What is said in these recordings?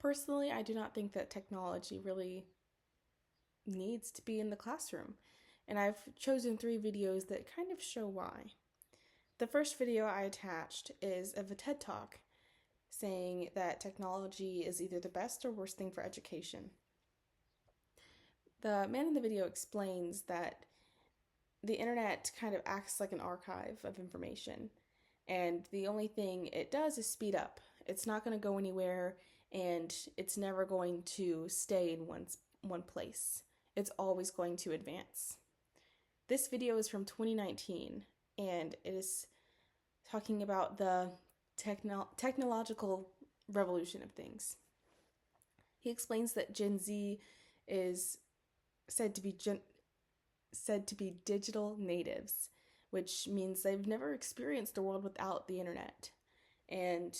Personally, I do not think that technology really needs to be in the classroom, and I've chosen 3 videos that kind of show why. The first video I attached is of a TED Talk saying that technology is either the best or worst thing for education. The man in the video explains that the internet kind of acts like an archive of information, and the only thing it does is speed up. It's not going to go anywhere, and it's never going to stay in one place. It's always going to advance. This video is from 2019, and it is talking about the technological revolution of things. He explains that Gen Z is said to be digital natives, which means they've never experienced a world without the internet. And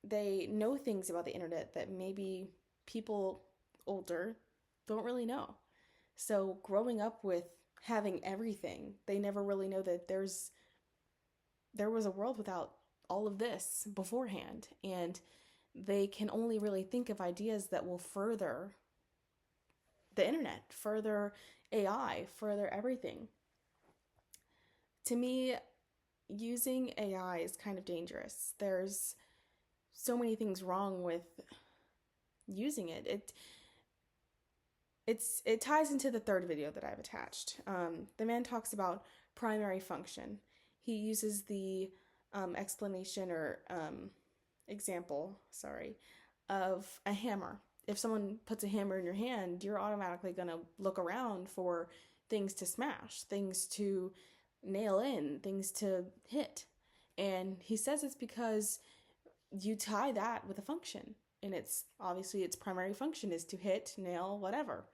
they know things about the internet that maybe people older don't really know. So growing up with having everything, they never really know that there was a world without all of this beforehand, and they can only really think of ideas that will further the internet, further AI, further everything. To me, using AI is kind of dangerous. There's so many things wrong with using it. It ties into the third video that I've attached. The man talks about primary function. He uses the explanation or example, of a hammer. If someone puts a hammer in your hand, you're automatically going to look around for things to smash, things to nail in, things to hit. And he says it's because you tie that with a function. And it's obviously its primary function is to hit, nail, whatever.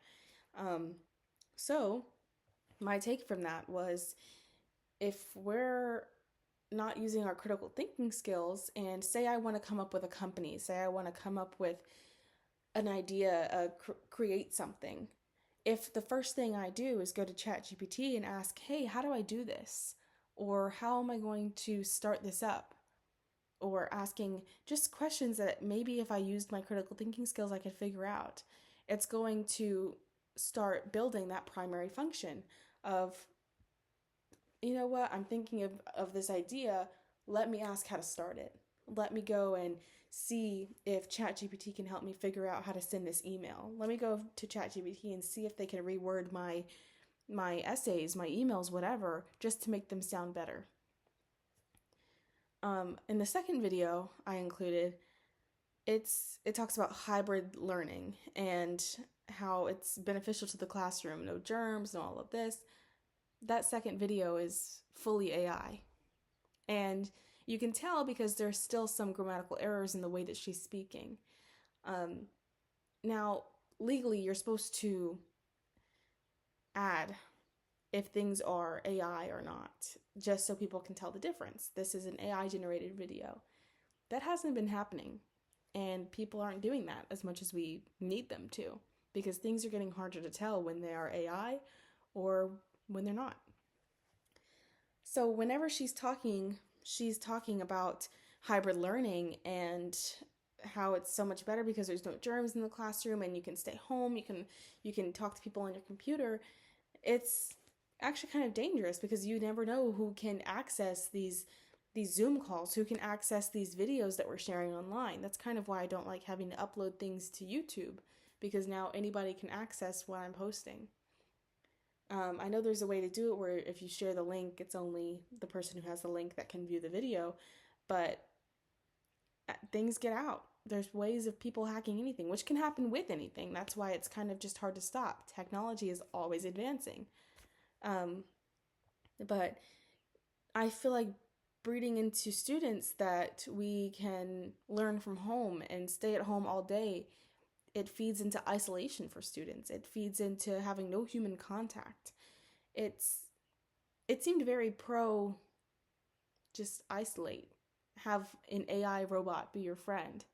So my take from that was, if we're not using our critical thinking skills, and say I want to come up with a company, say I want to come up with an idea, create something, if the first thing I do is go to ChatGPT and ask, hey, how do I do this? Or how am I going to start this up? Or asking just questions that maybe if I used my critical thinking skills, I could figure out. It's going to start building that primary function of, you know what, I'm thinking of this idea. Let me ask how to start it. Let me go and see if ChatGPT can help me figure out how to send this email. Let me go to ChatGPT and see if they can reword my essays, my emails, whatever, just to make them sound better. In the second video I included, it talks about hybrid learning and how it's beneficial to the classroom. No germs, no all of this. That second video is fully AI. And you can tell because there's still some grammatical errors in the way that she's speaking. Now, legally, you're supposed to add if things are AI or not, just so people can tell the difference. This is an AI generated video. That hasn't been happening, and people aren't doing that as much as we need them to, because things are getting harder to tell when they are AI or when they're not. So whenever she's talking about hybrid learning and how it's so much better because there's no germs in the classroom and you can stay home, you can talk to people on your computer. It's actually kind of dangerous because you never know who can access these Zoom calls, who can access these videos that we're sharing online. That's kind of why I don't like having to upload things to YouTube, because now anybody can access what I'm posting. I know there's a way to do it where if you share the link, it's only the person who has the link that can view the video, but things get out. There's ways of people hacking anything, which can happen with anything. That's why it's kind of just hard to stop. Technology is always advancing. But I feel like breeding into students that we can learn from home and stay at home all day, it feeds into isolation for students. It feeds into having no human contact. It seemed very pro just isolate, have an AI robot be your friend.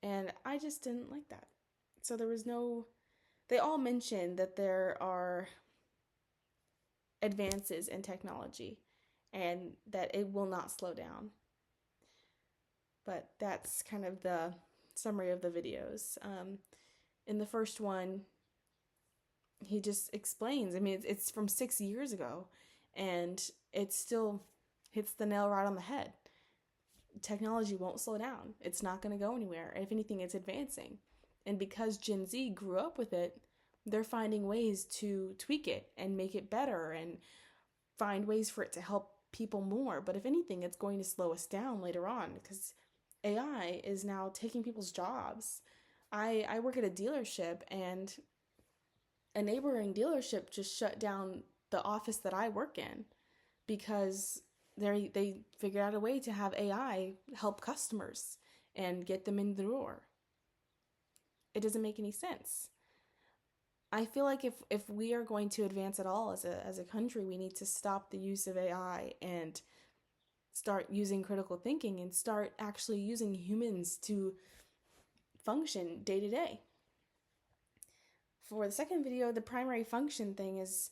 And I just didn't like that. So they all mentioned that there are advances in technology and that it will not slow down. But that's kind of the summary of the videos. In the first one, he just explains. I mean, it's from 6 years ago, and it still hits the nail right on the head. Technology won't slow down. It's not going to go anywhere. If anything, it's advancing. And because Gen Z grew up with it, they're finding ways to tweak it and make it better and find ways for it to help people more. But if anything, it's going to slow us down later on because AI is now taking people's jobs. I work at a dealership, and a neighboring dealership just shut down the office that I work in because they figured out a way to have AI help customers and get them in the door. It doesn't make any sense. I feel like if we are going to advance at all as a country, we need to stop the use of AI and start using critical thinking and start actually using humans to function day to day. For the second video, the primary function thing is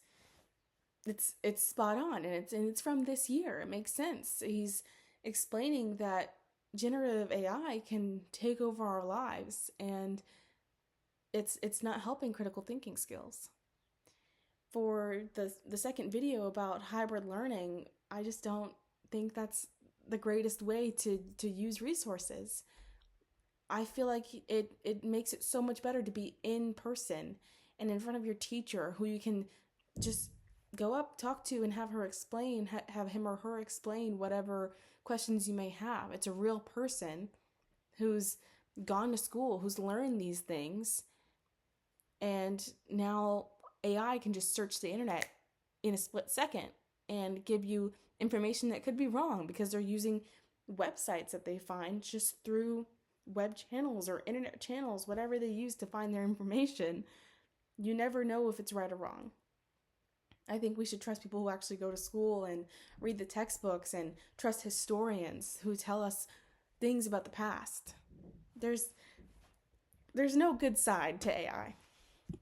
it's spot on, and it's from this year. It makes sense. He's explaining that generative AI can take over our lives, and it's not helping critical thinking skills. For the second video about hybrid learning, I just don't think that's the greatest way to use resources. I feel like it makes it so much better to be in person and in front of your teacher, who you can just go up, talk to, and have him or her explain whatever questions you may have. It's a real person who's gone to school, who's learned these things, and now AI can just search the internet in a split second and give you information that could be wrong because they're using websites that they find just through web channels or internet channels, whatever they use to find their information. You never know if it's right or wrong. I think we should trust people who actually go to school and read the textbooks, and trust historians who tell us things about the past. There's no good side to AI.